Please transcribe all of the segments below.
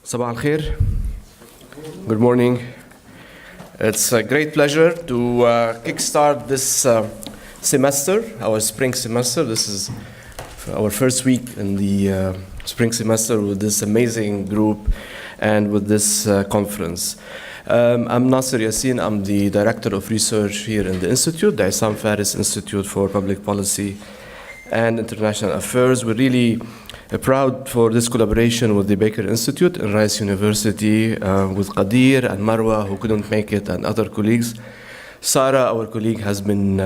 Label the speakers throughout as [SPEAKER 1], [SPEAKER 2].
[SPEAKER 1] Sabah al-Khair. Good morning. It's a great pleasure to kickstart this semester, our spring semester. This is our first week in the spring semester with this amazing group and with this conference. I'm Nasser Yassin. I'm the Director of Research here in the Institute, the Issam Fares Institute for Public Policy and International Affairs. We're really proud for this collaboration with the Baker Institute and Rice University, with Kadir and Marwa, who couldn't make it, and other colleagues. Sarah, our colleague, has been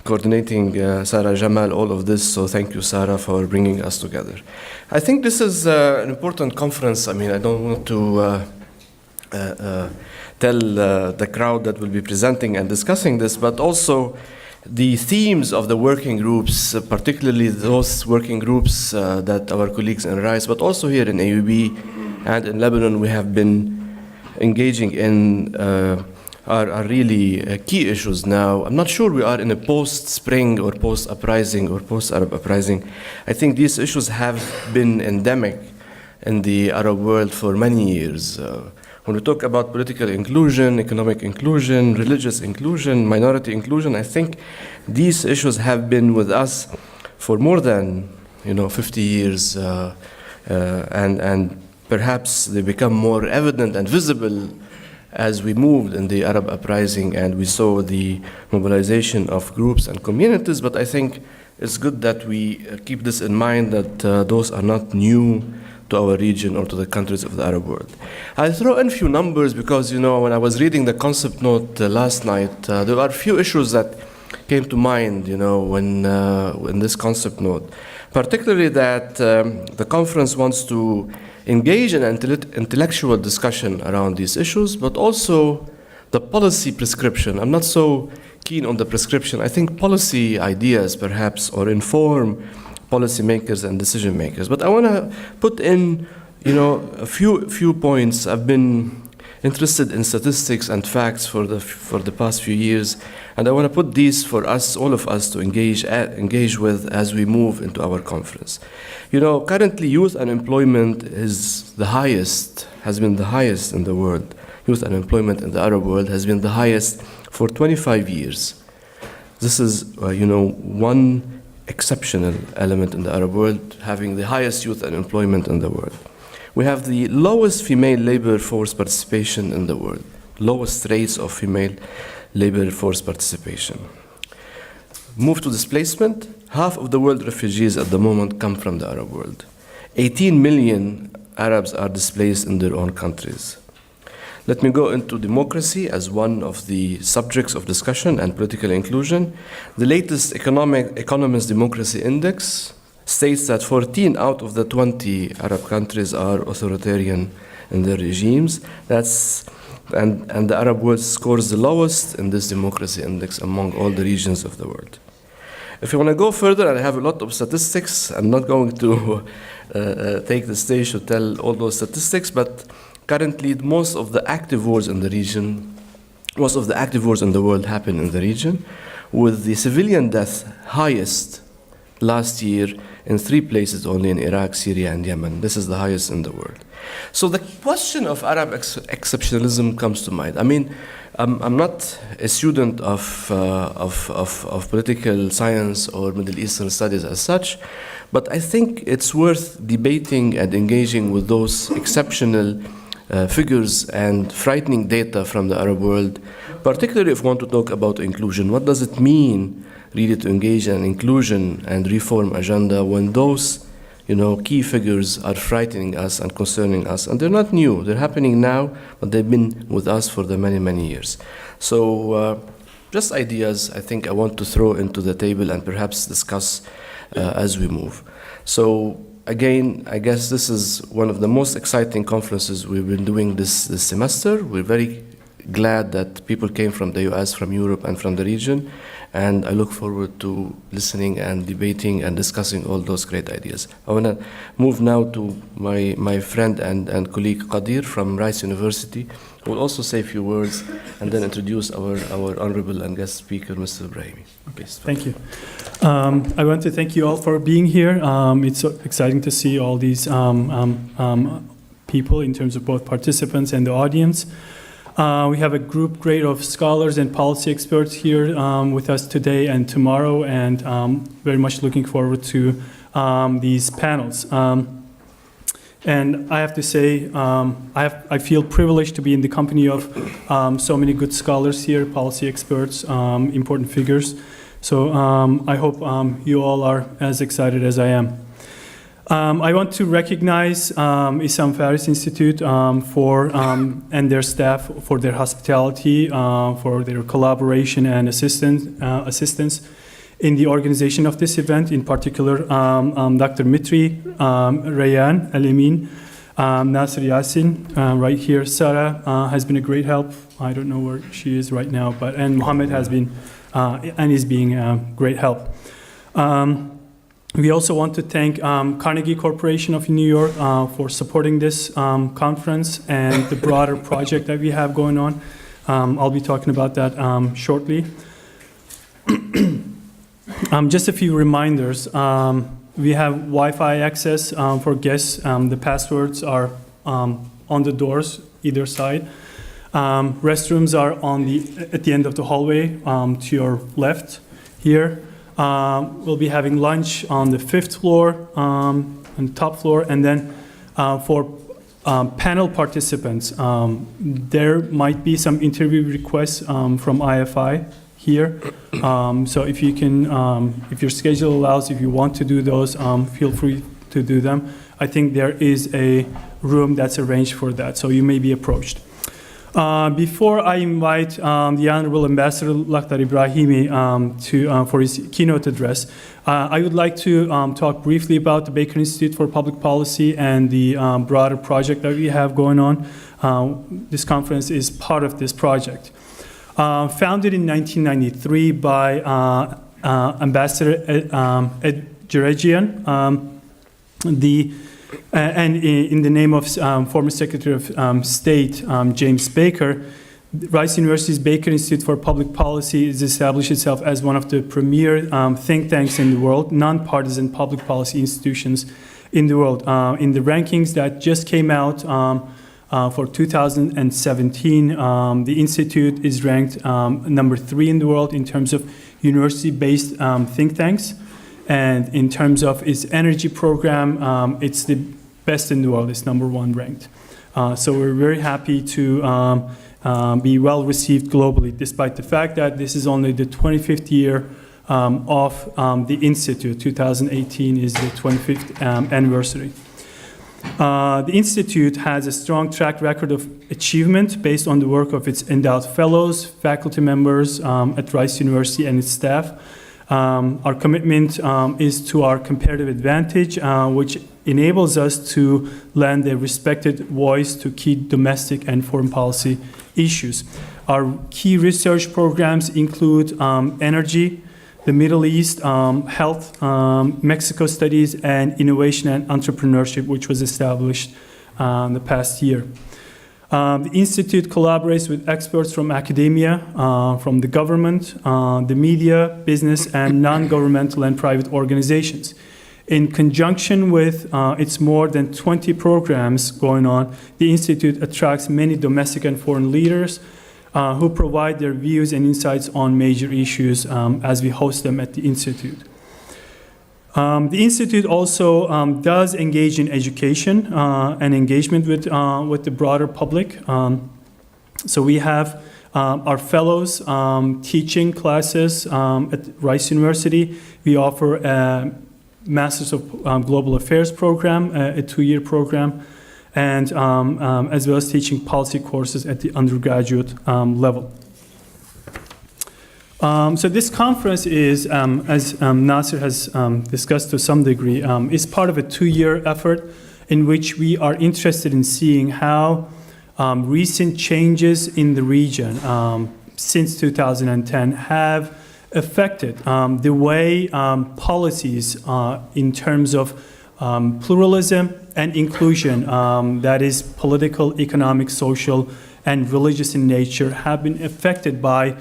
[SPEAKER 1] coordinating, Sarah Jamal, all of this, so thank you, Sarah, for bringing us together. I think this is an important conference. I mean, I don't want to tell the crowd that will be presenting and discussing this, but also the themes of the working groups, particularly those working groups that our colleagues in Rice, but also here in AUB and in Lebanon, we have been engaging in are really key issues now. I'm not sure we are in a post-spring or post-uprising or post-Arab uprising. I think these issues have been endemic in the Arab world for many years. When we talk about political inclusion, economic inclusion, religious inclusion, minority inclusion, I think these issues have been with us for more than 50 years, and perhaps they become more evident and visible as we moved in the Arab uprising and we saw the mobilization of groups and communities. But I think it's good that we keep this in mind, that those are not new to our region or to the countries of the Arab world. I'll throw in a few numbers because, when I was reading the concept note last night, there are a few issues that came to mind, when in this concept note. Particularly that the conference wants to engage in an intellectual discussion around these issues, but also the policy prescription. I'm not so keen on the prescription. I think policy ideas, perhaps, or inform policymakers and decision makers. But I want to put in, a few points. I've been interested in statistics and facts for the past few years, and I want to put these for us, all of us, to engage with as we move into our conference. Currently, youth unemployment is has been the highest in the world. Youth unemployment in the Arab world has been the highest for 25 years. This is, one exceptional element in the Arab world, having the highest youth unemployment in the world. We have the lowest female labor force participation in the world, lowest rates of female labor force participation. Move to displacement. Half of the world refugees at the moment come from the Arab world. 18 million Arabs are displaced in their own countries. Let me go into democracy as one of the subjects of discussion and political inclusion. The latest Economist Democracy Index states that 14 out of the 20 Arab countries are authoritarian in their regimes. And the Arab world scores the lowest in this democracy index among all the regions of the world. If you want to go further, I have a lot of statistics. I'm not going to take the stage to tell all those statistics, but currently, most of the active wars in the world happen in the region, with the civilian death highest last year in 3 places only, in Iraq, Syria, and Yemen. This is the highest in the world. So the question of Arab exceptionalism comes to mind. I mean, I'm not a student of political science or Middle Eastern studies as such, but I think it's worth debating and engaging with those exceptional figures and frightening data from the Arab world, particularly if we want to talk about inclusion. What does it mean really to engage in an inclusion and reform agenda when those key figures are frightening us and concerning us? And they're not new. They're happening now, but they've been with us for the many, many years. So just ideas I think I want to throw into the table and perhaps discuss as we move. So again, I guess this is one of the most exciting conferences we've been doing this semester. We're very glad that people came from the US, from Europe, and from the region. And I look forward to listening and debating and discussing all those great ideas. I want to move now to my friend and colleague Kadir from Rice University, who will also say a few words and then introduce our honorable and guest speaker, Mr. Brahimi. Please.
[SPEAKER 2] Thank you. I want to thank you all for being here. It's so exciting to see all these people in terms of both participants and the audience. We have a group grade of scholars and policy experts here with us today and tomorrow, and very much looking forward to these panels. And I have to say, I feel privileged to be in the company of so many good scholars here, policy experts, important figures. So I hope you all are as excited as I am. I want to recognize Issam Fares Institute and their staff for their hospitality, for their collaboration and assistance in the organization of this event. In particular, Dr. Mitri, Rayan Al-Amin, Nasir Yassin, right here. Sarah has been a great help. I don't know where she is right now, and Mohammed has been and is being a great help. We also want to thank Carnegie Corporation of New York for supporting this conference and the broader project that we have going on. I'll be talking about that shortly. Just a few reminders. We have Wi-Fi access for guests. The passwords are on the doors, either side. Restrooms are at the end of the hallway to your left here. We'll be having lunch on the 5th floor, on the top floor, and then for panel participants, there might be some interview requests from IFI here. So if you can, if your schedule allows, if you want to do those, feel free to do them. I think there is a room that's arranged for that, so you may be approached. Before I invite the Honorable Ambassador Lakhdar Brahimi for his keynote address, I would like to talk briefly about the Baker Institute for Public Policy and the broader project that we have going on. This conference is part of this project. Founded in 1993 by Ambassador Ed Jerejian, and in the name of former Secretary of State James Baker, Rice University's Baker Institute for Public Policy has established itself as one of the premier think tanks in the world, nonpartisan public policy institutions in the world. In the rankings that just came out for 2017, the Institute is ranked number 3 in the world in terms of university-based think tanks. And in terms of its energy program, it's the best in the world. It's number 1 ranked. So we're very happy to be well received globally, despite the fact that this is only the 25th year of the Institute. 2018 is the 25th anniversary. The Institute has a strong track record of achievement based on the work of its endowed fellows, faculty members at Rice University and its staff. Our commitment is to our comparative advantage, which enables us to lend a respected voice to key domestic and foreign policy issues. Our key research programs include energy, the Middle East, health, Mexico studies, and innovation and entrepreneurship, which was established the past year. The Institute collaborates with experts from academia, from the government, the media, business, and non-governmental and private organizations. In conjunction with its more than 20 programs going on, the Institute attracts many domestic and foreign leaders who provide their views and insights on major issues as we host them at the Institute. The Institute also does engage in education and engagement with the broader public. So we have our fellows teaching classes at Rice University. We offer a Masters of Global Affairs program, a 2-year program, and as well as teaching policy courses at the undergraduate level. So this conference is, as Nasir has discussed to some degree, is part of a 2-year effort in which we are interested in seeing how recent changes in the region since 2010 have affected the way policies in terms of pluralism and inclusion, that is political, economic, social, and religious in nature, have been affected by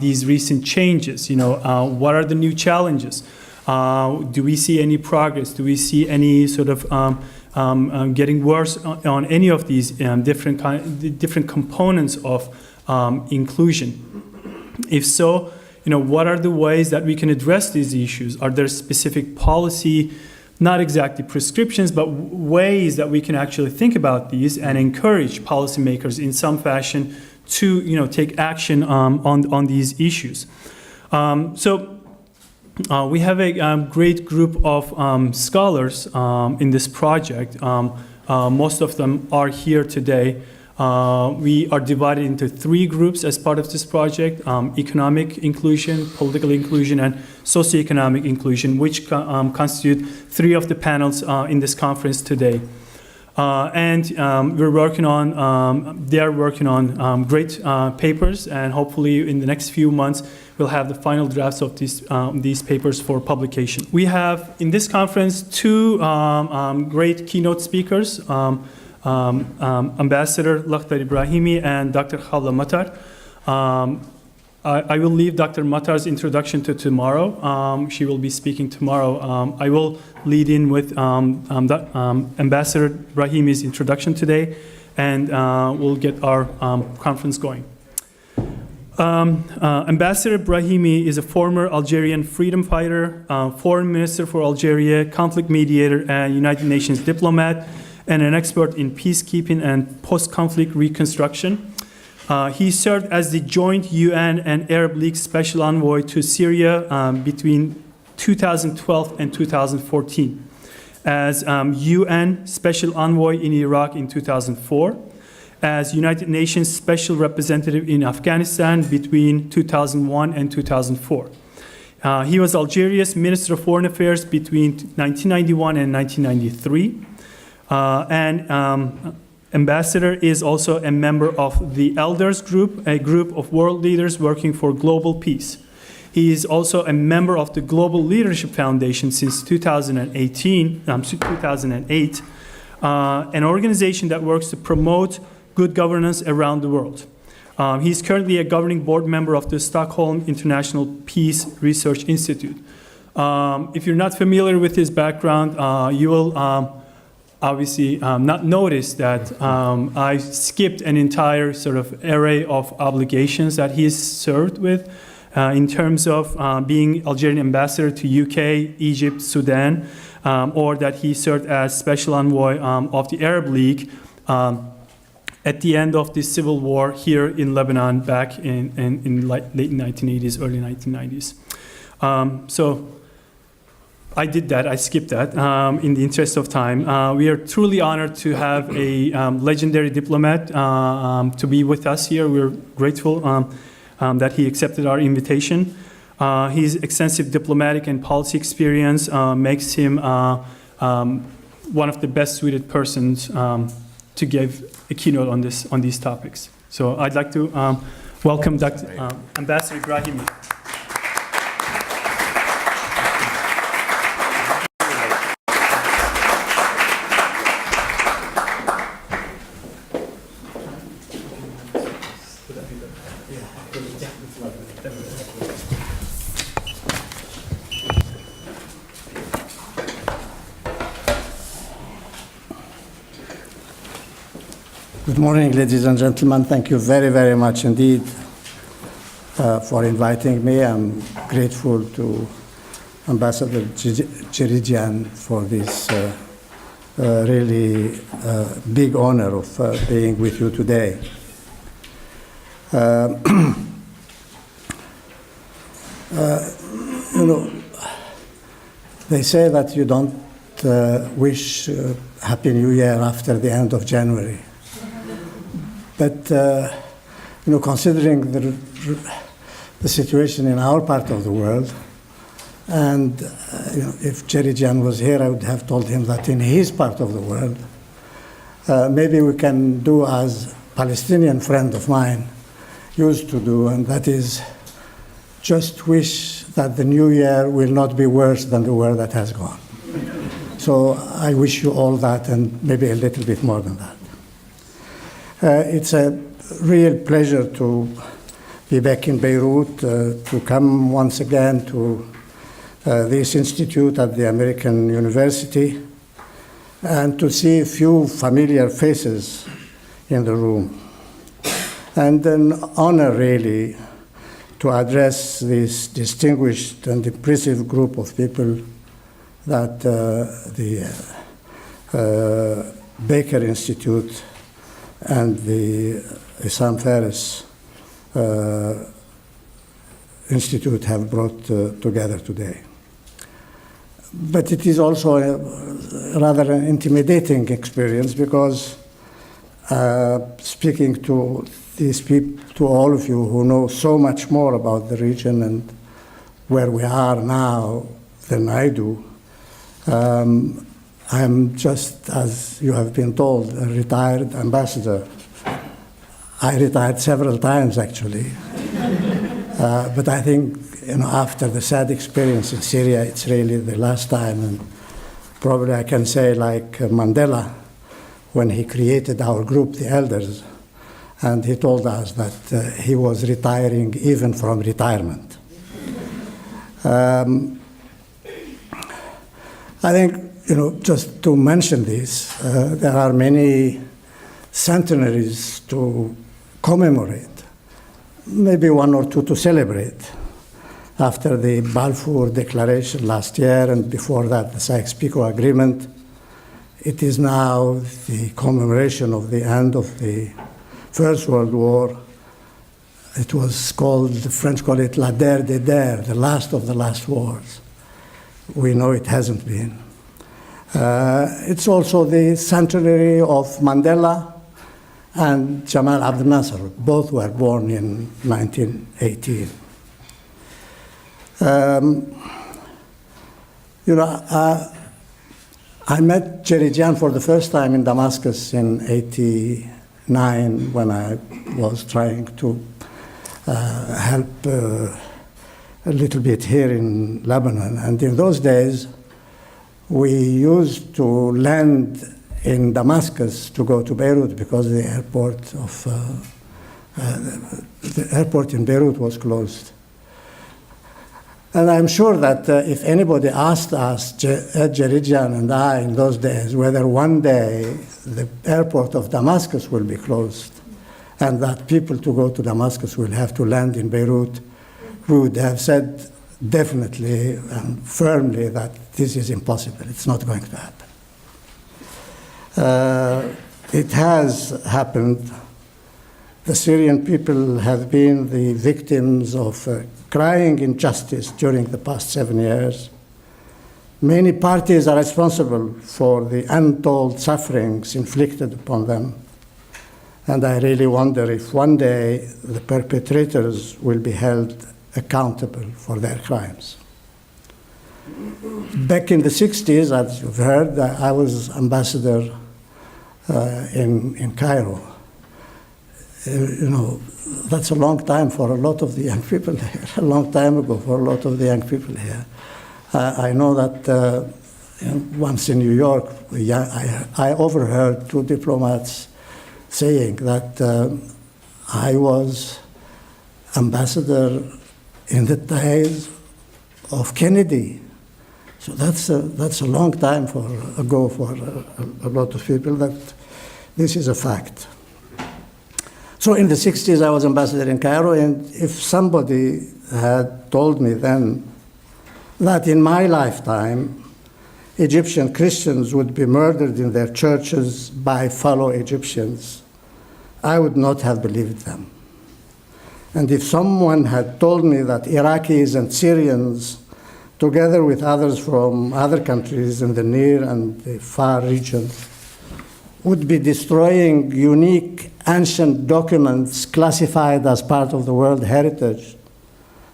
[SPEAKER 2] these recent changes. You know, what are the new challenges? Do we see any progress? Do we see any sort of getting worse on any of these different components of inclusion? If so, what are the ways that we can address these issues? Are there specific policy, not exactly prescriptions, but ways that we can actually think about these and encourage policymakers in some fashion to take action on these issues? We have a great group of scholars in this project. Most of them are here today. We are divided into 3 groups as part of this project: economic inclusion, political inclusion, and socioeconomic inclusion, which constitute 3 of the panels in this conference today. We're working on, they are working on great papers, and hopefully in the next few months we'll have the final drafts of these papers for publication. We have in this conference 2 great keynote speakers, Ambassador Lakhdar Brahimi and Dr. Khalla Matar. I will leave Dr. Matar's introduction to tomorrow. She will be speaking tomorrow. I will lead in with Ambassador Brahimi's introduction today, and we'll get our conference going. Ambassador Brahimi is a former Algerian freedom fighter, foreign minister for Algeria, conflict mediator, and United Nations diplomat, and an expert in peacekeeping and post-conflict reconstruction. He served as the joint UN and Arab League Special Envoy to Syria between 2012 and 2014, as UN Special Envoy in Iraq in 2004, as United Nations Special Representative in Afghanistan between 2001 and 2004. He was Algeria's Minister of Foreign Affairs between 1991 and 1993. Ambassador is also a member of the Elders Group, a group of world leaders working for global peace. He is also a member of the Global Leadership Foundation since 2008, an organization that works to promote good governance around the world. He's currently a governing board member of the Stockholm International Peace Research Institute. If you're not familiar with his background, you will obviously not notice that I skipped an entire sort of array of obligations that he's served with in terms of being Algerian ambassador to UK, Egypt, Sudan, or that he served as special envoy of the Arab League at the end of the civil war here in Lebanon back in late 1980s, early 1990s. So I did that, I skipped that in the interest of time. We are truly honored to have a legendary diplomat to be with us here. We're grateful that he accepted our invitation. His extensive diplomatic and policy experience makes him one of the best suited persons to give a keynote on these topics. So I'd like to welcome Dr. Ambassador Brahimi.
[SPEAKER 3] Good morning, ladies and gentlemen. Thank you very, very much indeed for inviting me. I'm grateful to Ambassador Cherigian for this really big honor of being with you today. They say that you don't wish Happy New Year after the end of January. But, considering the situation in our part of the world, and if Cherigian was here, I would have told him that in his part of the world, maybe we can do as a Palestinian friend of mine used to do, and that is just wish that the new year will not be worse than the year that has gone. So I wish you all that, and maybe a little bit more than that. It's a real pleasure to be back in Beirut, to come once again to this institute at the American University. and to see a few familiar faces in the room. And an honor, really, to address this distinguished and impressive group of people that the Baker Institute and the Issam Fares Institute have brought together today. But it is also a rather an intimidating experience because speaking to these people, to all of you who know so much more about the region and where we are now than I do, I'm just, as you have been told, a retired ambassador. I retired several times, actually. But I think, after the sad experience in Syria, it's really the last time. And probably I can say, like Mandela, when he created our group, the Elders, and he told us that he was retiring even from retirement. I think, just to mention this, there are many centenaries to commemorate, maybe one or two to celebrate. After the Balfour Declaration last year, and before that, the Sykes-Picot Agreement, it is now the commemoration of the end of the First World War. It was called, the French call it la der des der, the last of the last wars. We know it hasn't been. It's also the centenary of Mandela and Jamal Abdel Nasser. Both were born in 1918. I met Jerry Jan for the first time in Damascus in '89 when I was trying to help a little bit here in Lebanon. And in those days, we used to land in Damascus to go to Beirut because the airport in Beirut was closed. And I'm sure that if anybody asked us, Jerijan and I, in those days, whether one day the airport of Damascus will be closed and that people to go to Damascus will have to land in Beirut, we would have said definitely and firmly that this is impossible. It's not going to happen. It has happened. The Syrian people have been the victims of crying injustice during the past 7 years. Many parties are responsible for the untold sufferings inflicted upon them. And I really wonder if one day the perpetrators will be held accountable for their crimes. Back in the 60s, as you've heard, I was ambassador in Cairo. That's a long time for a lot of the young people here, a long time ago for a lot of the young people here. I know that once in New York, I overheard two diplomats saying that I was ambassador in the days of Kennedy. So that's a long time ago for a lot of people. That this is a fact. So in the 60s, I was ambassador in Cairo, and if somebody had told me then that in my lifetime, Egyptian Christians would be murdered in their churches by fellow Egyptians, I would not have believed them. And if someone had told me that Iraqis and Syrians, together with others from other countries in the near and the far region, would be destroying unique ancient documents classified as part of the world heritage,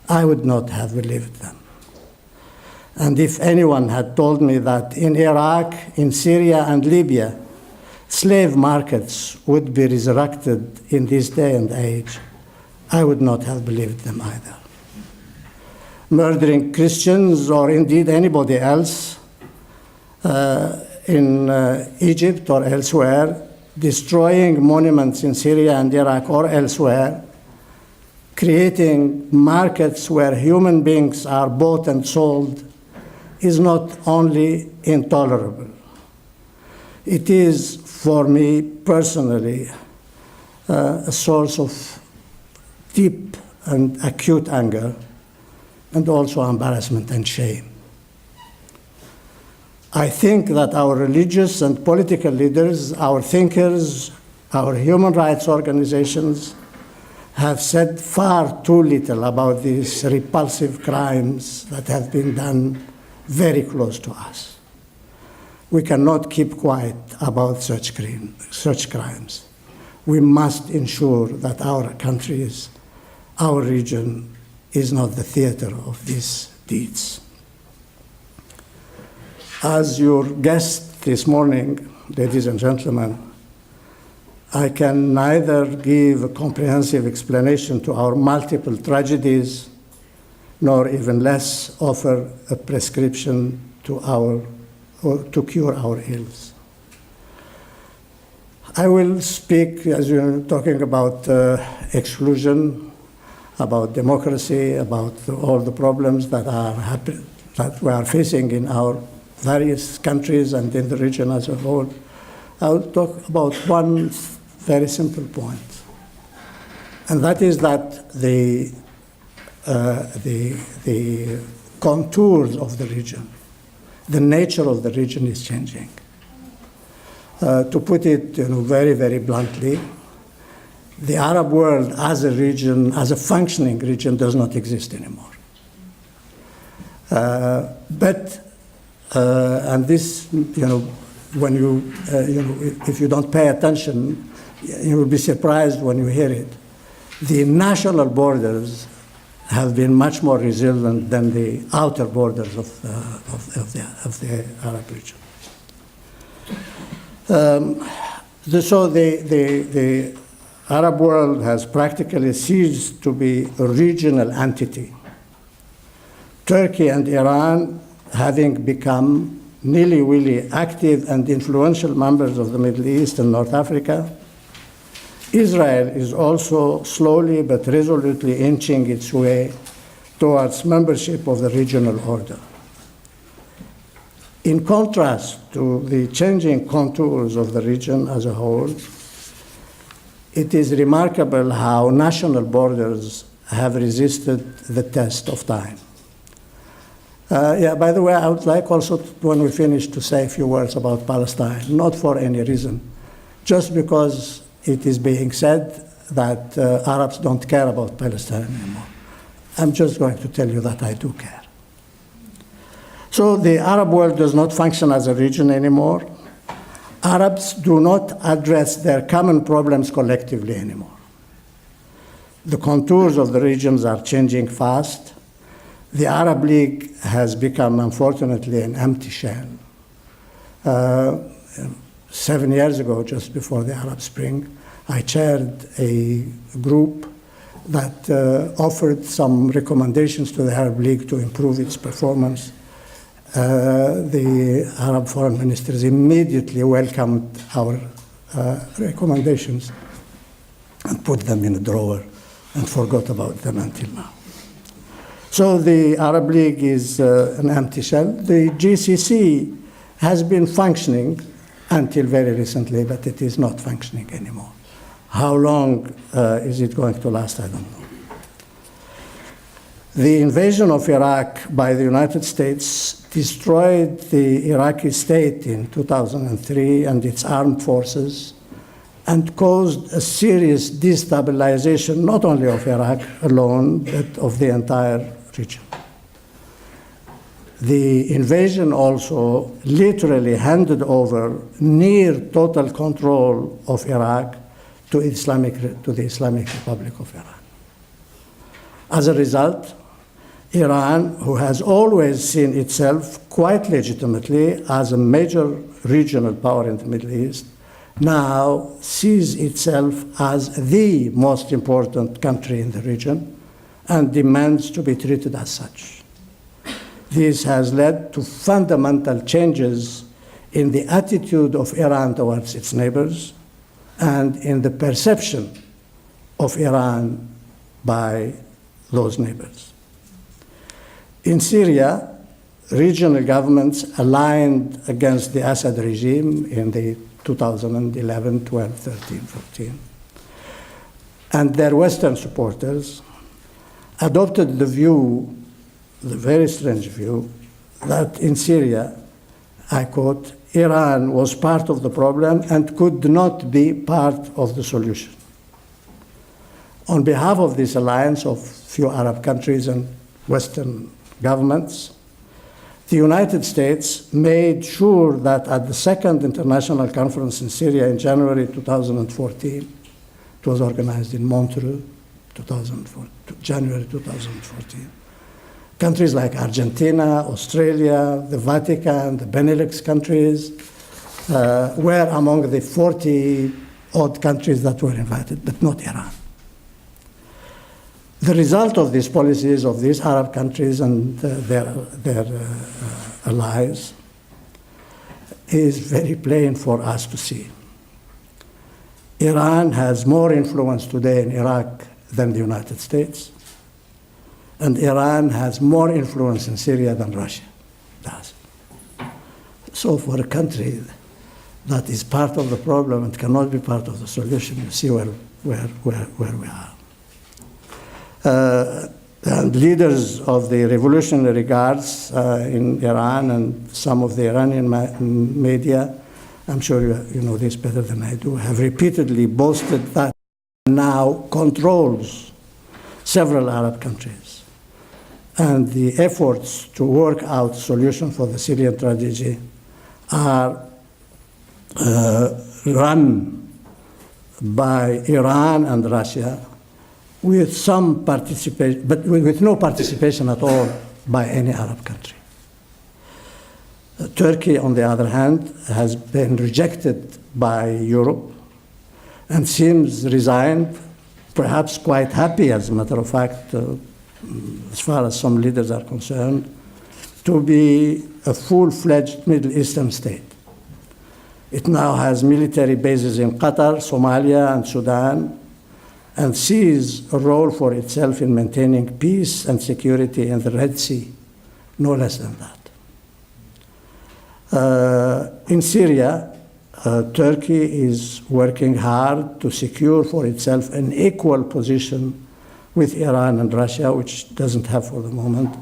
[SPEAKER 3] I would not have believed them. And if anyone had told me that in Iraq, in Syria, and Libya, slave markets would be resurrected in this day and age, I would not have believed them either. Murdering Christians, or indeed anybody else, in Egypt or elsewhere, destroying monuments in Syria and Iraq or elsewhere, creating markets where human beings are bought and sold, is not only intolerable. It is, for me personally, a source of deep and acute anger, and also embarrassment and shame. I think that our religious and political leaders, our thinkers, our human rights organizations have said far too little about these repulsive crimes that have been done very close to us. We cannot keep quiet about such crimes. We must ensure that our countries, our region, is not the theater of these deeds. As your guest this morning, ladies and gentlemen, I can neither give a comprehensive explanation to our multiple tragedies, nor even less offer a prescription to cure our ills. I will speak, as you're talking about exclusion, about democracy, about all the problems that we are facing in our various countries and in the region as a whole. I will talk about one very simple point, and that is that the contours of the region, the nature of the region is changing. To put it very, very bluntly, the Arab world as a region, as a functioning region, does not exist anymore. And this, when you, if you don't pay attention, you will be surprised when you hear it. The national borders have been much more resilient than the outer borders of the Arab region. So the Arab world has practically ceased to be a regional entity. Turkey and Iran, having become nilly-willy active and influential members of the Middle East and North Africa, Israel is also slowly but resolutely inching its way towards membership of the regional order. In contrast to the changing contours of the region as a whole, it is remarkable how national borders have resisted the test of time. By the way, I would like also, when we finish, to say a few words about Palestine, not for any reason, just because it is being said that Arabs don't care about Palestine anymore. I'm just going to tell you that I do care. So the Arab world does not function as a region anymore. Arabs do not address their common problems collectively anymore. The contours of the regions are changing fast. The Arab League has become, unfortunately, an empty shell. 7 years ago, just before the Arab Spring, I chaired a group that offered some recommendations to the Arab League to improve its performance. The Arab foreign ministers immediately welcomed our recommendations and put them in a drawer and forgot about them until now. So the Arab League is an empty shell. The GCC has been functioning until very recently, but it is not functioning anymore. How long is it going to last? I don't know. The invasion of Iraq by the United States destroyed the Iraqi state in 2003 and its armed forces, and caused a serious destabilization, not only of Iraq alone, but of the entire region. The invasion also literally handed over near total control of Iraq to the Islamic Republic of Iran. As a result, Iran, who has always seen itself quite legitimately as a major regional power in the Middle East, now sees itself as the most important country in the region and demands to be treated as such. This has led to fundamental changes in the attitude of Iran towards its neighbors and in the perception of Iran by those neighbors. In Syria, regional governments aligned against the Assad regime in the 2011, 12, 13, 14. And their Western supporters adopted the view, the very strange view, that in Syria, I quote, Iran was part of the problem and could not be part of the solution. On behalf of this alliance of few Arab countries and Western governments, the United States made sure that at the second international conference in Syria in January 2014, it was organized in Montreux, January 2014, countries like Argentina, Australia, the Vatican, the Benelux countries were among the 40-odd countries that were invited, but not Iran. The result of these policies of these Arab countries and their allies is very plain for us to see. Iran has more influence today in Iraq than the United States, and Iran has more influence in Syria than Russia does. So for a country that is part of the problem and cannot be part of the solution, you see where we are. And leaders of the revolutionary guards in Iran and some of the Iranian media, I'm sure you know this better than I do, have repeatedly boasted that now controls several Arab countries. And the efforts to work out solution for the Syrian tragedy are run by Iran and Russia, with some participation, but with no participation at all by any Arab country. Turkey, on the other hand, has been rejected by Europe and seems resigned, perhaps quite happy, as a matter of fact, as far as some leaders are concerned, to be a full-fledged Middle Eastern state. It now has military bases in Qatar, Somalia, and Sudan, and sees a role for itself in maintaining peace and security in the Red Sea, no less than that. In Syria, Turkey is working hard to secure for itself an equal position with Iran and Russia, which it doesn't have for the moment,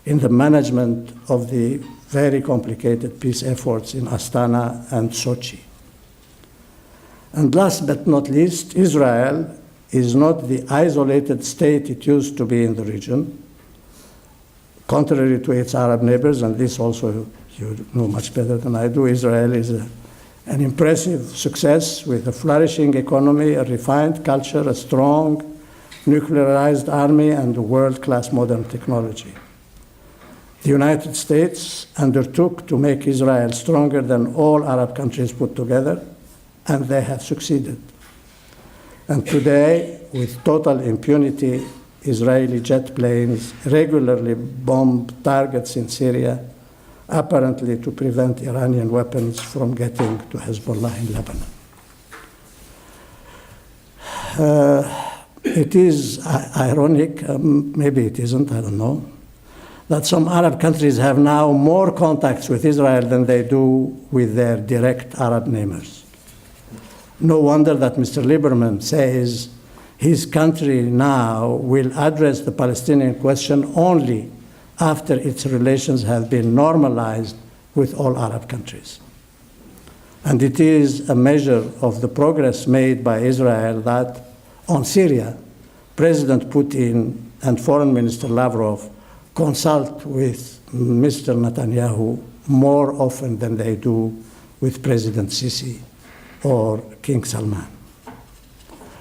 [SPEAKER 3] in the management of the very complicated peace efforts in Astana and Sochi. And last but not least, Israel is not the isolated state it used to be in the region. Contrary to its Arab neighbors, and this also you know much better than I do, Israel is an impressive success with a flourishing economy, a refined culture, a strong nuclearized army, and a world-class modern technology. The United States undertook to make Israel stronger than all Arab countries put together, and they have succeeded. And today, with total impunity, Israeli jet planes regularly bomb targets in Syria, apparently to prevent Iranian weapons from getting to Hezbollah in Lebanon. It is ironic, maybe it isn't, I don't know, that some Arab countries have now more contacts with Israel than they do with their direct Arab neighbors. No wonder that Mr. Lieberman says his country now will address the Palestinian question only after its relations have been normalized with all Arab countries. And it is a measure of the progress made by Israel that on Syria, President Putin and Foreign Minister Lavrov consult with Mr. Netanyahu more often than they do with President Sisi or King Salman.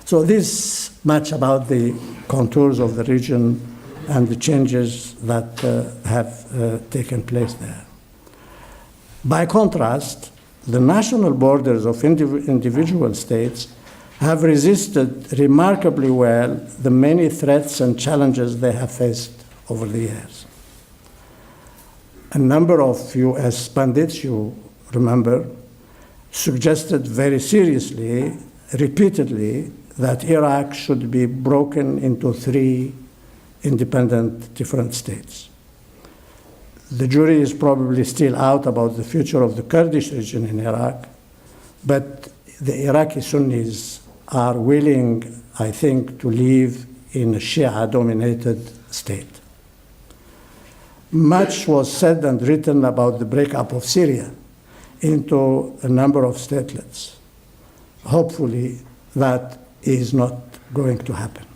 [SPEAKER 3] So this much about the contours of the region and the changes that have taken place there. By contrast, the national borders of individual states have resisted remarkably well the many threats and challenges they have faced over the years. A number of US pundits, you remember, suggested very seriously, repeatedly, that Iraq should be broken into 3 independent different states. the jury is probably still out about the future of the Kurdish region in Iraq, but the Iraqi Sunnis are willing, I think, to live in a Shia-dominated state. Much was said and written about the breakup of Syria into a number of statelets. Hopefully, that is not going to happen.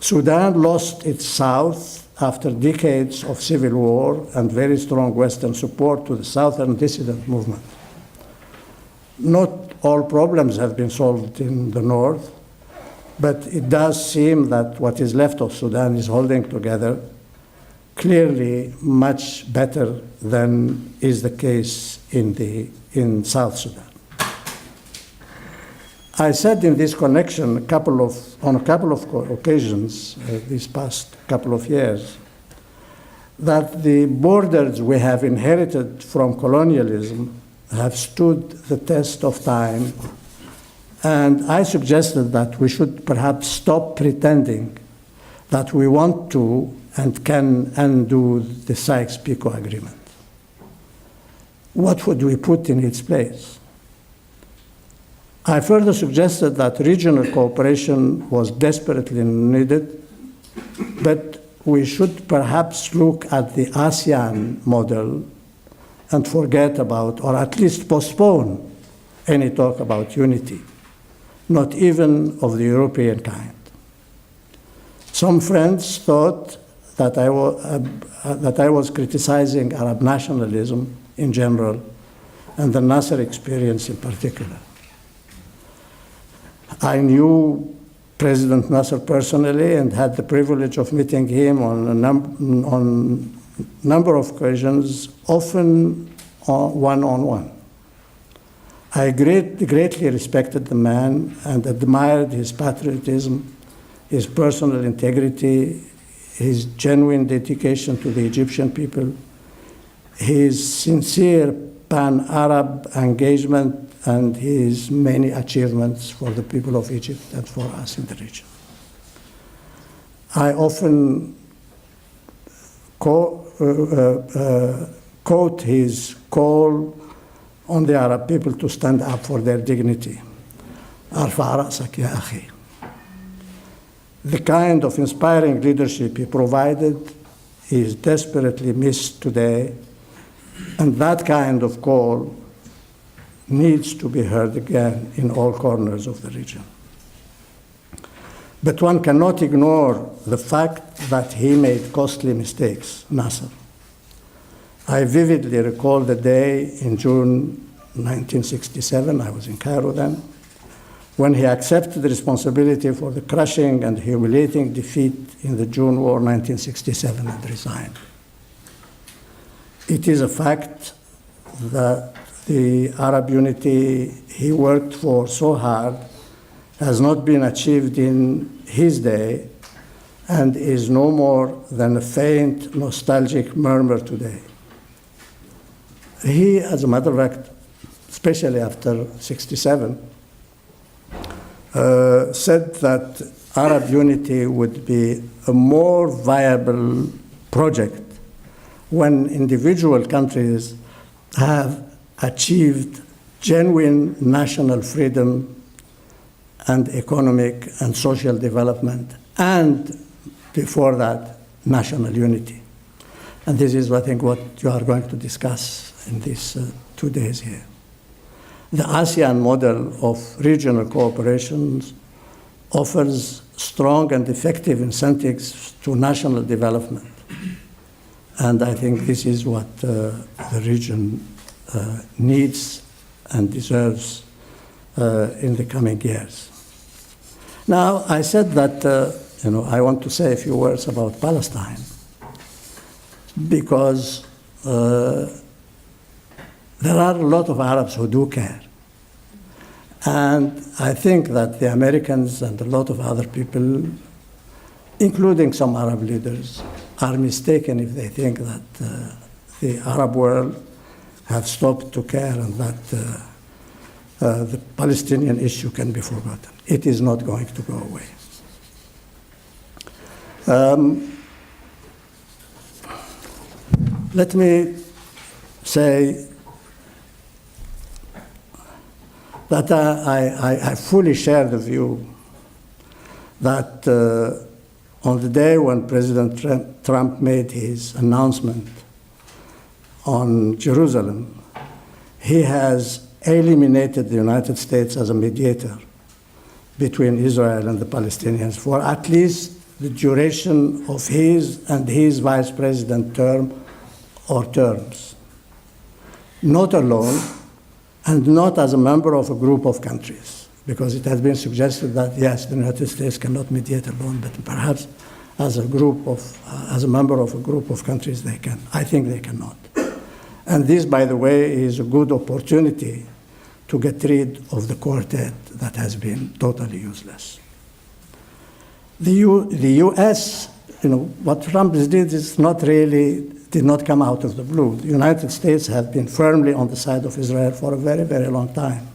[SPEAKER 3] Sudan lost its south after decades of civil war and very strong Western support to the southern dissident movement. Not all problems have been solved in the north, but it does seem that what is left of Sudan is holding together clearly much better than is the case in South Sudan. I said in this connection on a couple of occasions these past couple of years that the borders we have inherited from colonialism have stood the test of time, and I suggested that we should perhaps stop pretending that we want to and can undo the Sykes-Picot Agreement. What would we put in its place? I further suggested that regional cooperation was desperately needed, but we should perhaps look at the ASEAN model and forget about, or at least postpone, any talk about unity, not even of the European kind. Some friends thought that I was criticizing Arab nationalism in general and the Nasser experience in particular. I knew President Nasser personally and had the privilege of meeting him on a number of occasions, often one-on-one. I greatly respected the man and admired his patriotism, his personal integrity, his genuine dedication to the Egyptian people, his sincere pan-Arab engagement, and his many achievements for the people of Egypt and for us in the region. I often quote his call on the Arab people to stand up for their dignity. Arfa ra'sak ya akhi. The kind of inspiring leadership he provided is desperately missed today, and that kind of call needs to be heard again in all corners of the region. But one cannot ignore the fact that he made costly mistakes, Nasser. I vividly recall the day in June 1967, I was in Cairo then, when he accepted the responsibility for the crushing and humiliating defeat in the June War 1967 and resigned. It is a fact that the Arab unity he worked for so hard has not been achieved in his day and is no more than a faint, nostalgic murmur today. He, as a matter of fact, especially after 67, said that Arab unity would be a more viable project when individual countries have achieved genuine national freedom and economic and social development, and before that, national unity. And this is, I think, what you are going to discuss in these 2 days here. The ASEAN model of regional cooperation offers strong and effective incentives to national development. And I think this is what the region needs and deserves in the coming years. Now, I said that I want to say a few words about Palestine because there are a lot of Arabs who do care. And I think that the Americans and a lot of other people, including some Arab leaders, are mistaken if they think that the Arab world have stopped to care and that the Palestinian issue can be forgotten. It is not going to go away. Let me say that I fully share the view that on the day when President Trump made his announcement on Jerusalem, he has eliminated the United States as a mediator between Israel and the Palestinians for at least the duration of his and his vice president term or terms. Not alone, and not as a member of a group of countries, because it has been suggested that, yes, the United States cannot mediate alone, but perhaps as a member of a group of countries they can. I think they cannot. And this, by the way, is a good opportunity to get rid of the quartet that has been totally useless. The U.S., what Trump did is did not come out of the blue. The United States have been firmly on the side of Israel for a very, very long time.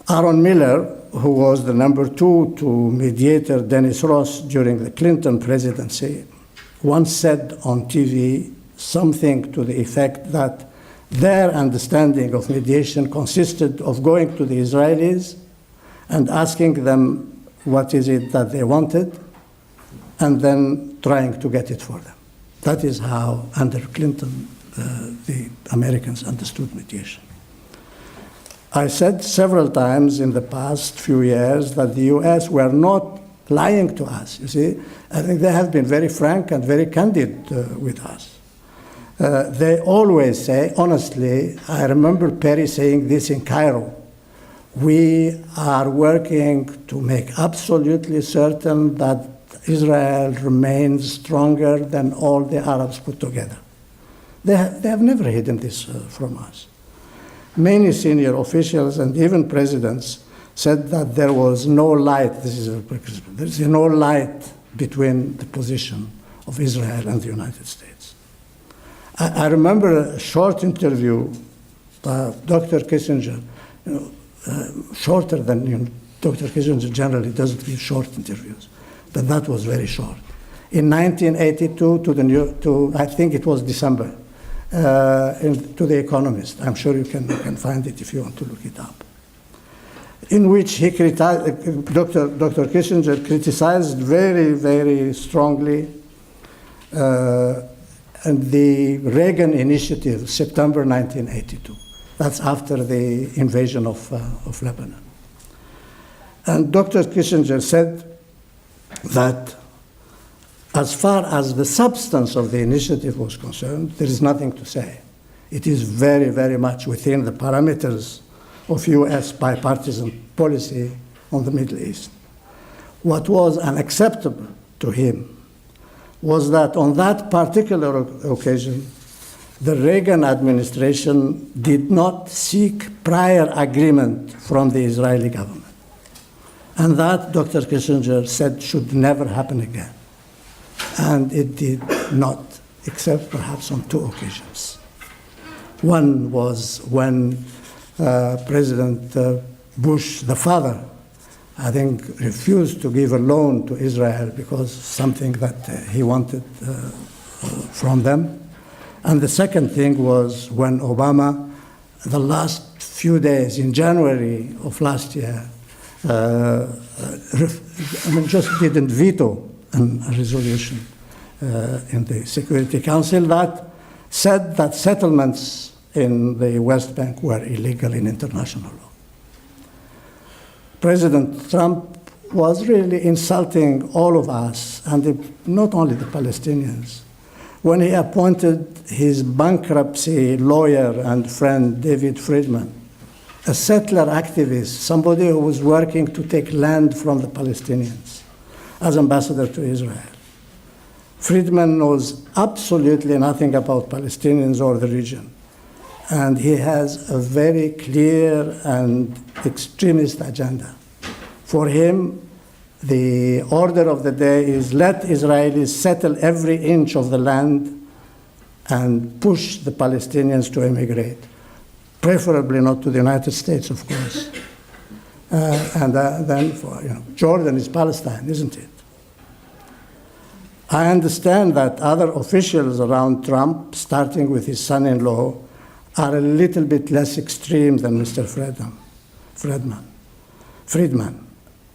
[SPEAKER 3] Aaron Miller, who was the number 2 to mediator Dennis Ross during the Clinton presidency, once said on TV something to the effect that their understanding of mediation consisted of going to the Israelis and asking them what is it that they wanted, and then trying to get it for them. That is how, under Clinton, the Americans understood mediation. I said several times in the past few years that the US were not lying to us, you see. I think they have been very frank and very candid with us. They always say, honestly, I remember Perry saying this in Cairo, we are working to make absolutely certain that Israel remains stronger than all the Arabs put together. They have never hidden this from us. Many senior officials and even presidents said that there was no light, there's no light between the position of Israel and the United States. I remember a short interview by Dr. Kissinger, shorter than, Dr. Kissinger generally doesn't give short interviews, but that was very short. In 1982 I think it was December, to The Economist. I'm sure you can find it if you want to look it up. In which he criticized, Dr. Kissinger criticized very, very strongly the Reagan Initiative, September 1982. That's after the invasion of Lebanon. And Dr. Kissinger said that as far as the substance of the initiative was concerned, there is nothing to say. It is very, very much within the parameters of US bipartisan policy on the Middle East. What was unacceptable to him was that on that particular occasion, the Reagan administration did not seek prior agreement from the Israeli government. And that, Dr. Kissinger said, should never happen again. And it did not, except perhaps on 2 occasions. One was when President Bush, the father, I think, refused to give a loan to Israel because something that he wanted from them. And the second thing was when Obama, the last few days in January of last year, just didn't veto a resolution in the Security Council that said that settlements in the West Bank were illegal in international law. President Trump was really insulting all of us, and not only the Palestinians, when he appointed his bankruptcy lawyer and friend, David Friedman, a settler activist, somebody who was working to take land from the Palestinians, as ambassador to Israel. Friedman knows absolutely nothing about Palestinians or the region. And he has a very clear and extremist agenda. For him, the order of the day is let Israelis settle every inch of the land and push the Palestinians to immigrate, preferably not to the United States, of course. Then, Jordan is Palestine, isn't it? I understand that other officials around Trump, starting with his son-in-law, are a little bit less extreme than Mr. Friedman.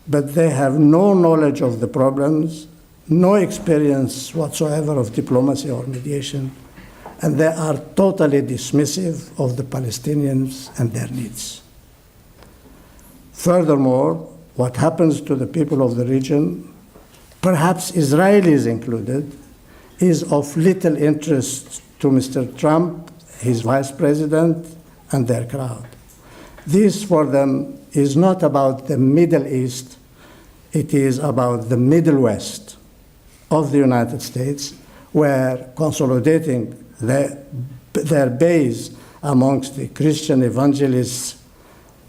[SPEAKER 3] But they have no knowledge of the problems, no experience whatsoever of diplomacy or mediation, and they are totally dismissive of the Palestinians and their needs. Furthermore, what happens to the people of the region, perhaps Israelis included, is of little interest to Mr. Trump, his vice president, and their crowd. This, for them, is not about the Middle East, it is about the Middle West of the United States, where consolidating their base amongst the Christian evangelists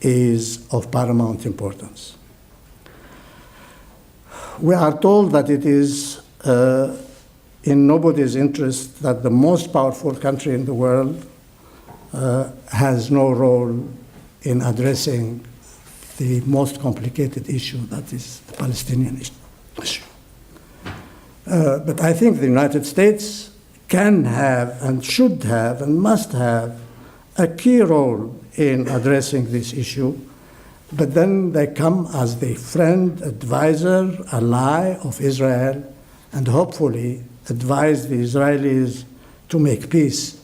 [SPEAKER 3] is of paramount importance. We are told that it is in nobody's interest that the most powerful country in the world has no role in addressing the most complicated issue, that is the Palestinian issue. But I think the United States can have and should have and must have a key role in addressing this issue, but then they come as the friend, advisor, ally of Israel, and hopefully advise the Israelis to make peace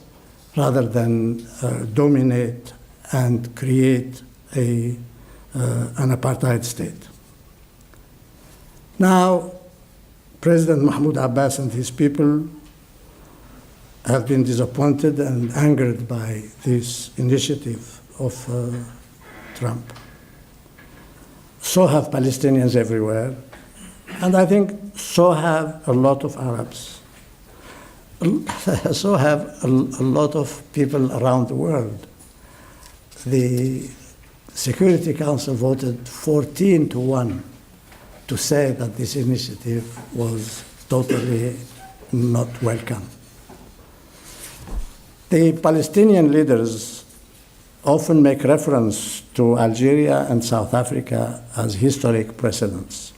[SPEAKER 3] rather than dominate and create an apartheid state. Now, President Mahmoud Abbas and his people have been disappointed and angered by this initiative of Trump. So have Palestinians everywhere, and I think so have a lot of Arabs. So have a lot of people around the world. The Security Council voted 14-1 to say that this initiative was totally not welcome. The Palestinian leaders often make reference to Algeria and South Africa as historic precedents.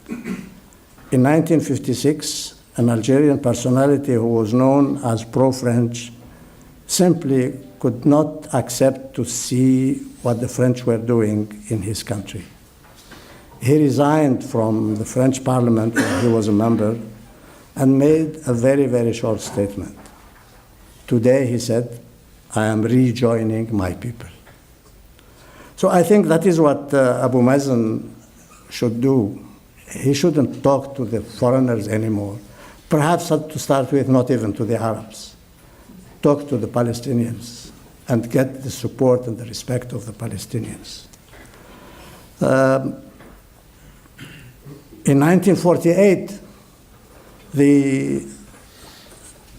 [SPEAKER 3] In 1956, an Algerian personality who was known as pro-French simply could not accept to see what the French were doing in his country. He resigned from the French Parliament, where he was a member, and made a very, very short statement. Today, he said, I am rejoining my people. So I think that is what Abu Mazen should do. He shouldn't talk to the foreigners anymore. Perhaps to start with, not even to the Arabs. Talk to the Palestinians and get the support and the respect of the Palestinians. In 1948, the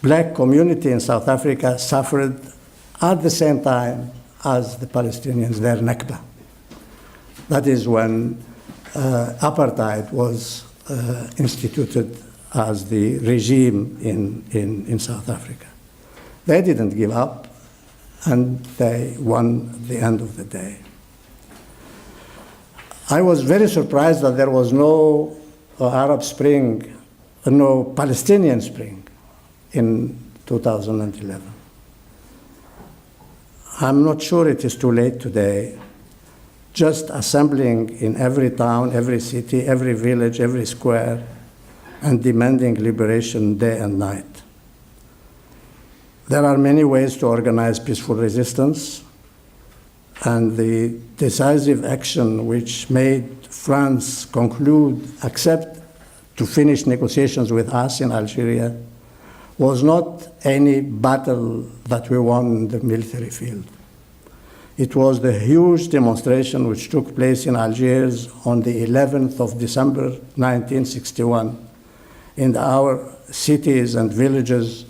[SPEAKER 3] black community in South Africa suffered at the same time as the Palestinians their Nakba. That is when apartheid was instituted as the regime in South Africa. They didn't give up, and they won at the end of the day. I was very surprised that there was no Arab Spring, no Palestinian Spring in 2011. I'm not sure it is too late today. Just assembling in every town, every city, every village, every square, and demanding liberation day and night. There are many ways to organize peaceful resistance, and the decisive action which made France accept to finish negotiations with us in Algeria was not any battle that we won in the military field. It was the huge demonstration which took place in Algiers on the 11th of December 1961 in our cities and villages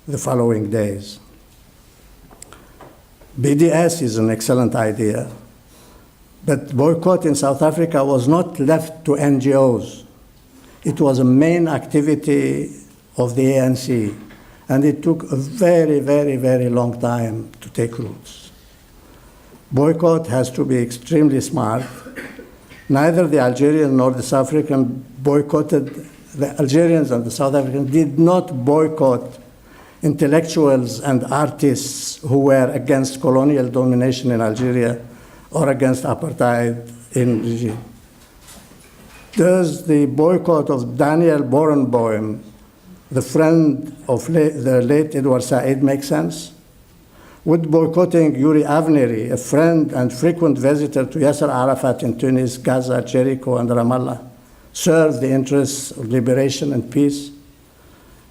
[SPEAKER 3] the following days. BDS is an excellent idea, but boycott in South Africa was not left to NGOs. It was a main activity of the ANC, and it took a very, very, very long time to take roots. Boycott has to be extremely smart. Neither the Algerian nor the South African boycotted the Algerians and the South Africans did not boycott intellectuals and artists who were against colonial domination in Algeria or against apartheid in regime. Does the boycott of Daniel Barenboim, the friend of the late Edward Said, make sense? Would boycotting Yuri Avnery, a friend and frequent visitor to Yasser Arafat in Tunis, Gaza, Jericho, and Ramallah, serve the interests of liberation and peace?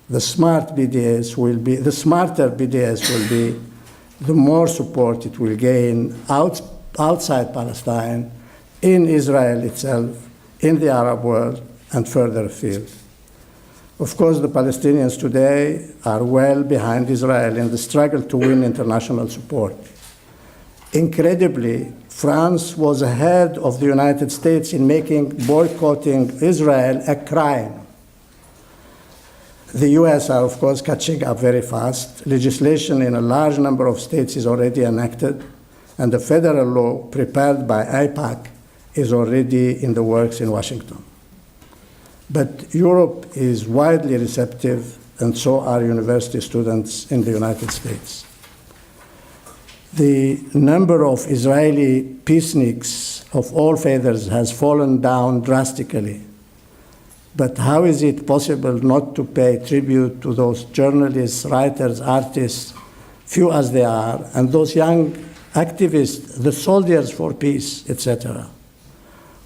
[SPEAKER 3] The smarter BDS will be, the more support it will gain outside Palestine, in Israel itself, in the Arab world, and further afield. Of course, the Palestinians today are well behind Israel in the struggle to win international support. Incredibly, France was ahead of the United States in making boycotting Israel a crime. The US are, of course, catching up very fast. Legislation in a large number of states is already enacted, and the federal law prepared by AIPAC is already in the works in Washington. But Europe is widely receptive, and so are university students in the United States. The number of Israeli peaceniks of all faiths has fallen down drastically. But how is it possible not to pay tribute to those journalists, writers, artists, few as they are, and those young activists, the soldiers for peace, etc.?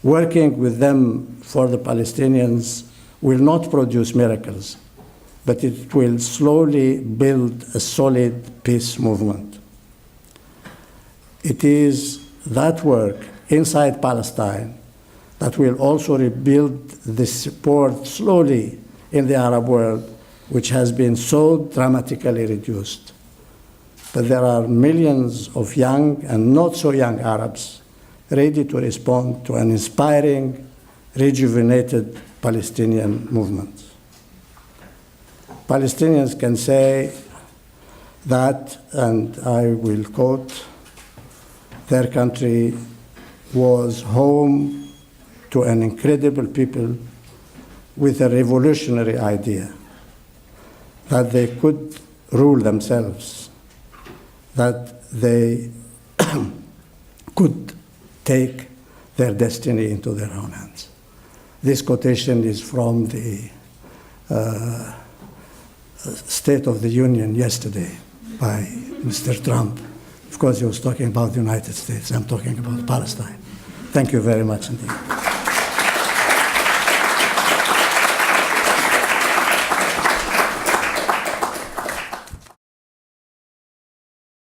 [SPEAKER 3] Working with them for the Palestinians will not produce miracles, but it will slowly build a solid peace movement. It is that work inside Palestine that will also rebuild the support slowly in the Arab world, which has been so dramatically reduced. But there are millions of young and not so young Arabs ready to respond to an inspiring, rejuvenated Palestinian movement. Palestinians can say that, and I will quote, their country was home to an incredible people with a revolutionary idea, that they could rule themselves, that they could take their destiny into their own hands. This quotation is from the State of the Union yesterday by Mr. Trump. Of course, he was talking about the United States. I'm talking about Palestine. Thank you very much indeed.